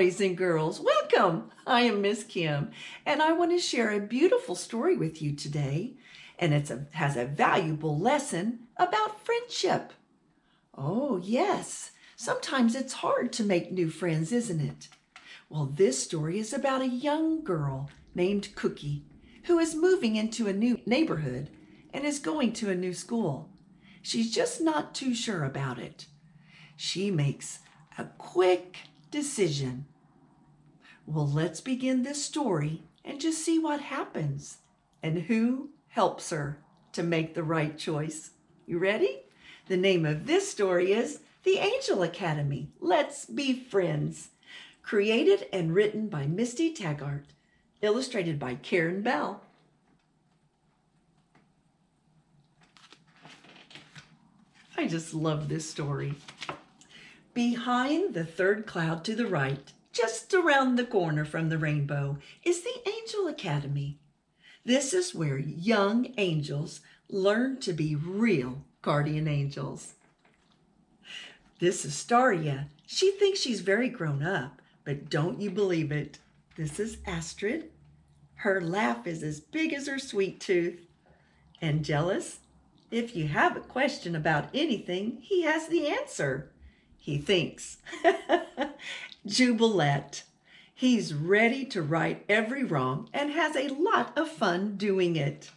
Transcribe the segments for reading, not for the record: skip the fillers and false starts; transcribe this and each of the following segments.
boys and girls. Welcome. I am Miss Kim, and I want to share a beautiful story with you today. And has a valuable lesson about friendship. Oh, yes. Sometimes it's hard to make new friends, isn't it? Well, this story is about a young girl named Cookie who is moving into a new neighborhood and is going to a new school. She's just not too sure about it. She makes a quick decision. Well, let's begin this story and just see what happens and who helps her to make the right choice. You ready? The name of this story is The Angel Academy. Let's be friends. Created and written by Misty Taggart. Illustrated by Karen Bell. I just love this story. Behind the third cloud to the right, just around the corner from the rainbow, is the Angel Academy. This is where young angels learn to be real guardian angels. This is Staria. She thinks she's very grown up, but don't you believe it. This is Astrid. Her laugh is as big as her sweet tooth. And Jealous? If you have a question about anything, he has the answer. He thinks. Jubilette. He's ready to right every wrong and has a lot of fun doing it.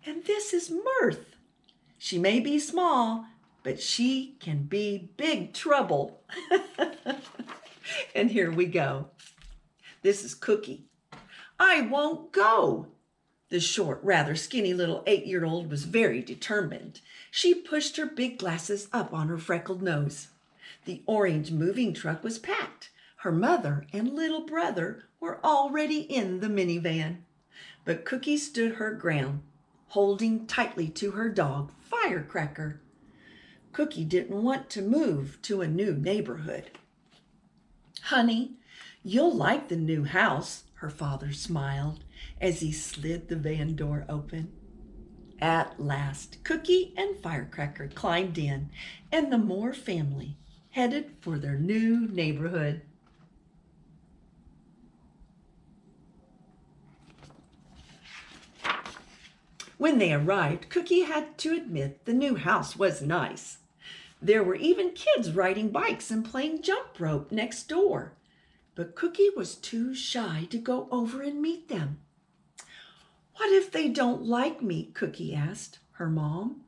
And this is Mirth. She may be small, but she can be big trouble. And here we go. This is Cookie. I won't go. The short, rather skinny little 8-year-old was very determined. She pushed her big glasses up on her freckled nose. The orange moving truck was packed. Her mother and little brother were already in the minivan. But Cookie stood her ground, holding tightly to her dog, Firecracker. Cookie didn't want to move to a new neighborhood. Honey, you'll like the new house, her father smiled as he slid the van door open. At last, Cookie and Firecracker climbed in, and the Moore family headed for their new neighborhood. When they arrived, Cookie had to admit the new house was nice. There were even kids riding bikes and playing jump rope next door. But Cookie was too shy to go over and meet them. What if they don't like me? Cookie asked her mom.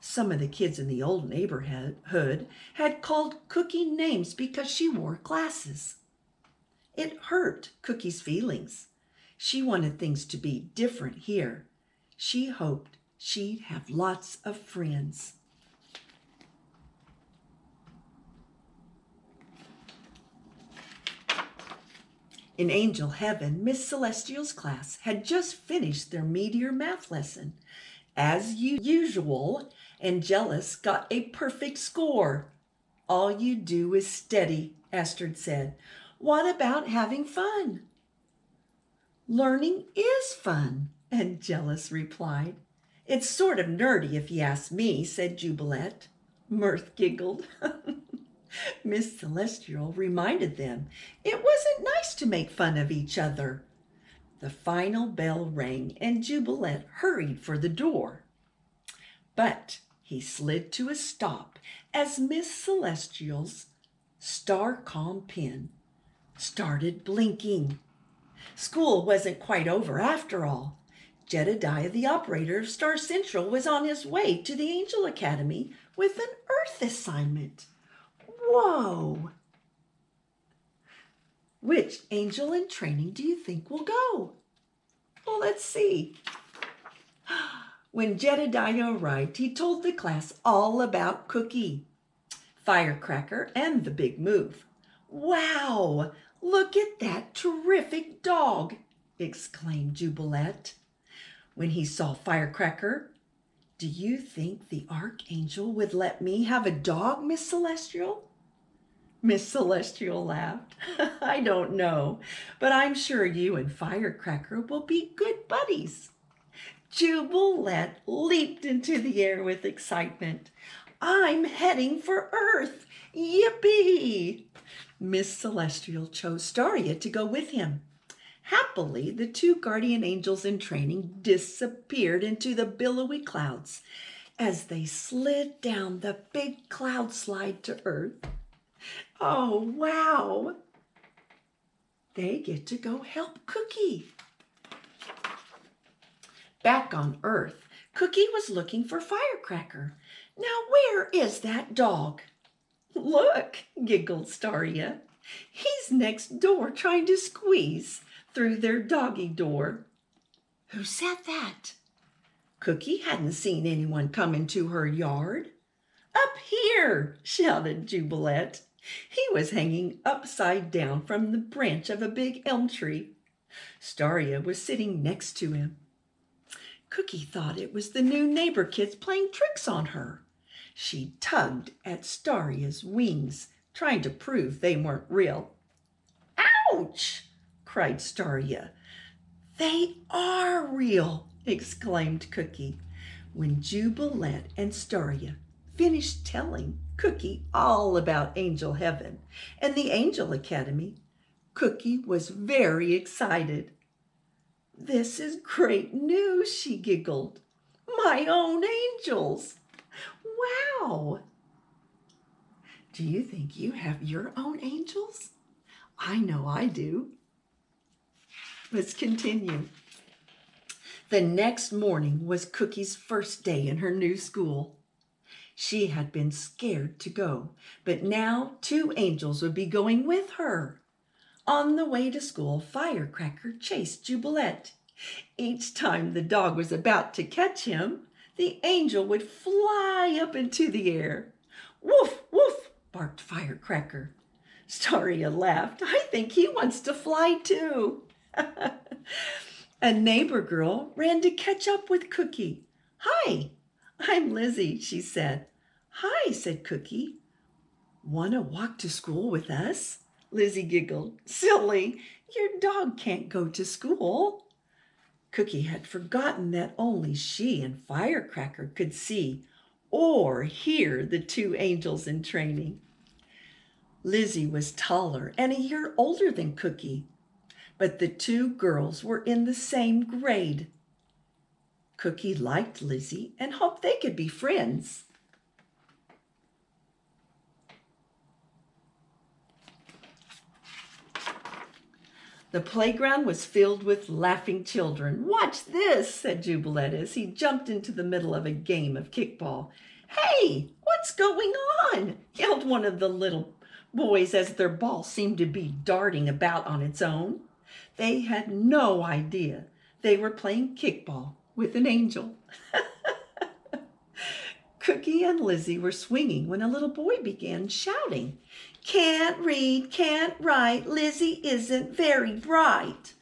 Some of the kids in the old neighborhood had called Cookie names because she wore glasses. It hurt Cookie's feelings. She wanted things to be different here. She hoped she'd have lots of friends. In Angel Heaven, Miss Celestial's class had just finished their meteor math lesson. As usual, and Jealous got a perfect score. All you do is study, Astrid said. What about having fun? Learning is fun, and Jealous replied. It's sort of nerdy if you ask me, said Jubilette. Mirth giggled. Miss Celestial reminded them it wasn't nice to make fun of each other. The final bell rang and Jubilette hurried for the door. But he slid to a stop as Miss Celestial's star-calm pen started blinking. School wasn't quite over after all. Jedediah, the operator of Star Central, was on his way to the Angel Academy with an Earth assignment. Whoa! Which angel in training do you think will go? Well, let's see. When Jedediah arrived, he told the class all about Cookie, Firecracker, and the big move. Wow! Look at that terrific dog! Exclaimed Jubilette. When he saw Firecracker, do you think the Archangel would let me have a dog, Miss Celestial? Miss Celestial laughed. I don't know, but I'm sure you and Firecracker will be good buddies. Jubilette leaped into the air with excitement. I'm heading for Earth. Yippee! Miss Celestial chose Staria to go with him. Happily, the two guardian angels in training disappeared into the billowy clouds as they slid down the big cloud slide to Earth. Oh, wow! They get to go help Cookie. Back on Earth, Cookie was looking for Firecracker. Now, where is that dog? Look, giggled Staria. He's next door trying to squeeze through their doggy door. Who said that? Cookie hadn't seen anyone come into her yard. Up here, shouted Jubilette. He was hanging upside down from the branch of a big elm tree. Staria was sitting next to him. Cookie thought it was the new neighbor kids playing tricks on her. She tugged at Staria's wings, trying to prove they weren't real. Ouch! Cried Staria. They are real, exclaimed Cookie, when Jubilette and Staria finished telling Cookie all about Angel Heaven and the Angel Academy. Cookie was very excited. This is great news, she giggled. My own angels! Wow! Do you think you have your own angels? I know I do. Let's continue. The next morning was Cookie's first day in her new school. She had been scared to go, but now two angels would be going with her. On the way to school, Firecracker chased Jubilette. Each time the dog was about to catch him, the angel would fly up into the air. Woof, woof, barked Firecracker. Staria laughed. I think he wants to fly too. A neighbor girl ran to catch up with Cookie. Hi, I'm Lizzie, she said. Hi, said Cookie. Want to walk to school with us? Lizzie giggled. Silly, your dog can't go to school. Cookie had forgotten that only she and Firecracker could see or hear the two angels in training. Lizzie was taller and a year older than Cookie, but the two girls were in the same grade. Cookie liked Lizzie and hoped they could be friends. The playground was filled with laughing children. Watch this, said Jubilette as he jumped into the middle of a game of kickball. Hey, what's going on? Yelled one of the little boys as their ball seemed to be darting about on its own. They had no idea they were playing kickball with an angel. Cookie and Lizzie were swinging when a little boy began shouting, Can't read, can't write, Lizzie isn't very bright.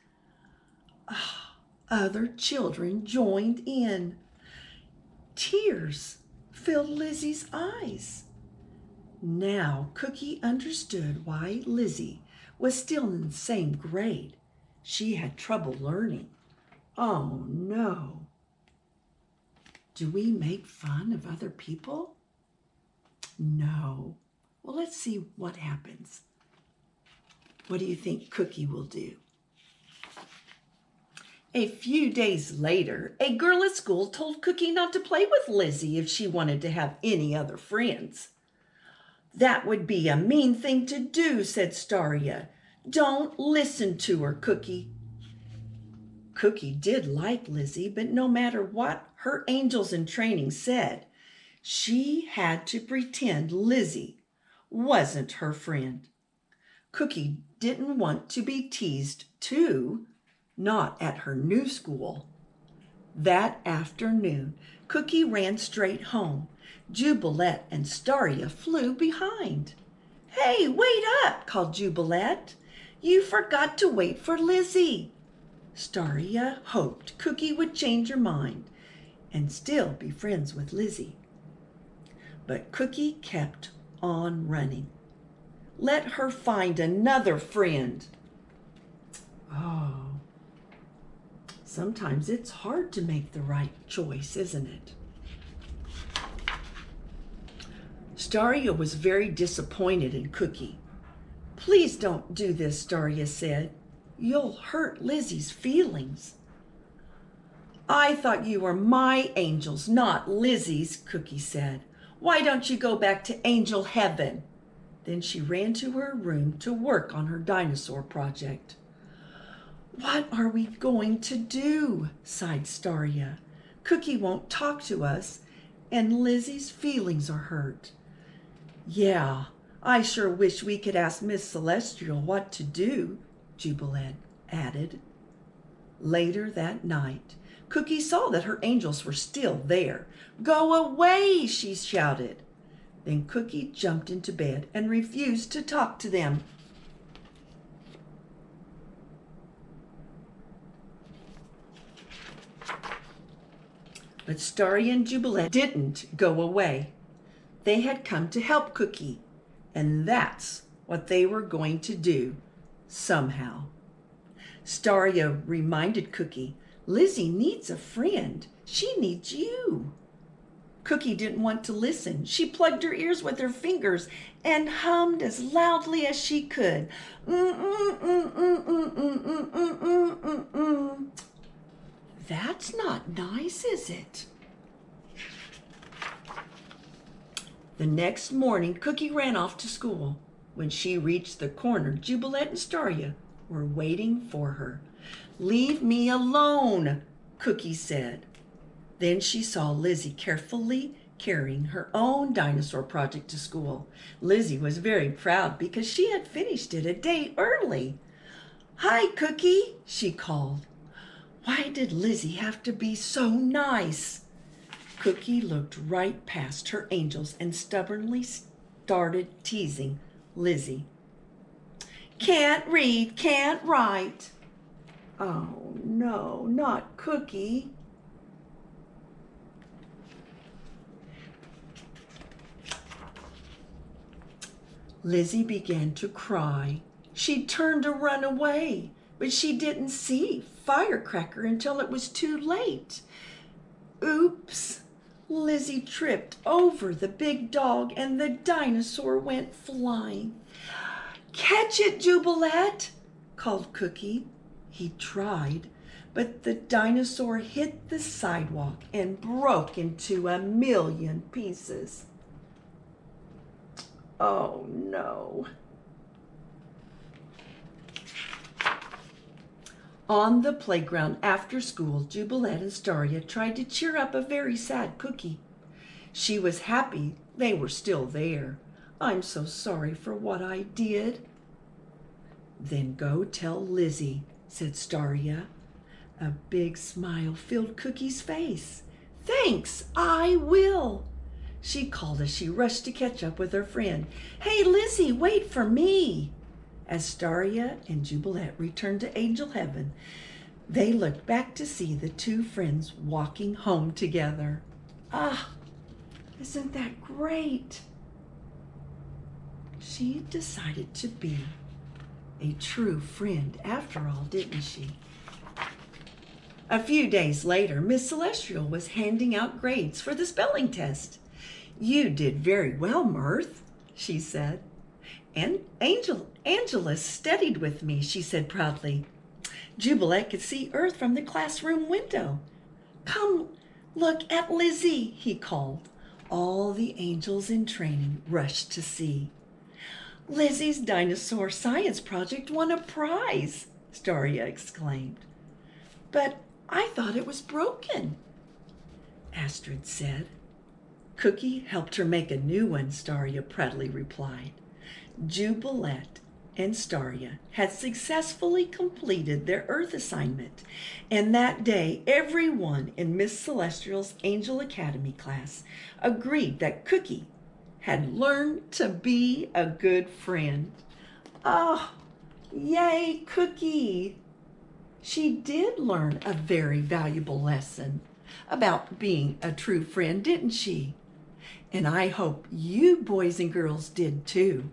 Other children joined in. Tears filled Lizzie's eyes. Now Cookie understood why Lizzie was still in the same grade. She had trouble learning. Oh no. Do we make fun of other people? No. Well, let's see what happens. What do you think Cookie will do? A few days later, a girl at school told Cookie not to play with Lizzie if she wanted to have any other friends. That would be a mean thing to do, said Staria. Don't listen to her, Cookie. Cookie did like Lizzie, but no matter what her angels in training said, she had to pretend Lizzie wasn't her friend. Cookie didn't want to be teased too, not at her new school. That afternoon, Cookie ran straight home. Jubilette and Staria flew behind. Hey, wait up, called Jubilette. You forgot to wait for Lizzie. Staria hoped Cookie would change her mind and still be friends with Lizzie. But Cookie kept on running. Let her find another friend. Oh, sometimes it's hard to make the right choice, isn't it? Staria was very disappointed in Cookie. "Please don't do this," Staria said. "You'll hurt Lizzie's feelings." "I thought you were my angels, not Lizzie's," Cookie said. "Why don't you go back to angel heaven?" Then she ran to her room to work on her dinosaur project. "What are we going to do?" sighed Staria. "Cookie won't talk to us, and Lizzie's feelings are hurt." "Yeah, I sure wish we could ask Miss Celestial what to do," Jubilant added. Later that night, Cookie saw that her angels were still there. "Go away!" she shouted. Then Cookie jumped into bed and refused to talk to them. But Starry and Jubilant didn't go away. They had come to help Cookie, and that's what they were going to do, somehow. Staria reminded Cookie, "Lizzie needs a friend. She needs you." Cookie didn't want to listen. She plugged her ears with her fingers and hummed as loudly as she could. That's not nice, is it? The next morning, Cookie ran off to school. When she reached the corner, Jubilant and Staria were waiting for her. "Leave me alone," Cookie said. Then she saw Lizzie carefully carrying her own dinosaur project to school. Lizzie was very proud because she had finished it a day early. "Hi, Cookie," she called. Why did Lizzie have to be so nice? Cookie looked right past her angels and stubbornly started teasing Lizzie. "Can't read, can't write." "Oh no, not Cookie." Lizzie began to cry. She turned to run away, but she didn't see Firecracker until it was too late. Oops! Lizzie tripped over the big dog and the dinosaur went flying. "Catch it, Jubilant!" called Cookie. He tried, but the dinosaur hit the sidewalk and broke into a million pieces. Oh no. On the playground after school, Jubilant and Staria tried to cheer up a very sad Cookie. She was happy they were still there. "I'm so sorry for what I did." "Then go tell Lizzie," said Staria. A big smile filled Cookie's face. "Thanks, I will," she called as she rushed to catch up with her friend. "Hey, Lizzie, wait for me." As Staria and Jubilant returned to Angel Heaven, they looked back to see the two friends walking home together. Ah, isn't that great? She decided to be a true friend after all, didn't she? A few days later, Miss Celestial was handing out grades for the spelling test. "You did very well, Mirth," she said. "And Angela studied with me," she said proudly. Jubilant could see Earth from the classroom window. "Come look at Lizzie," he called. All the angels in training rushed to see. "Lizzie's dinosaur science project won a prize," Staria exclaimed. "But I thought it was broken," Astrid said. "Cookie helped her make a new one," Staria proudly replied. Jubilant and Staria had successfully completed their Earth assignment, and that day everyone in Miss Celestial's Angel Academy class agreed that Cookie had learned to be a good friend. Oh, yay, Cookie! She did learn a very valuable lesson about being a true friend, didn't she? And I hope you boys and girls did too.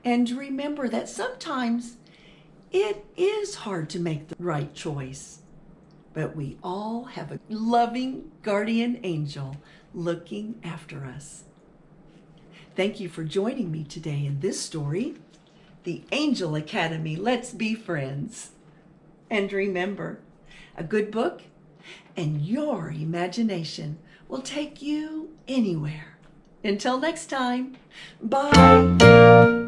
And remember that sometimes it is hard to make the right choice, but we all have a loving guardian angel looking after us. Thank you for joining me today in this story, The Angel Academy. Let's be friends. And remember, a good book and your imagination will take you anywhere. Until next time, bye.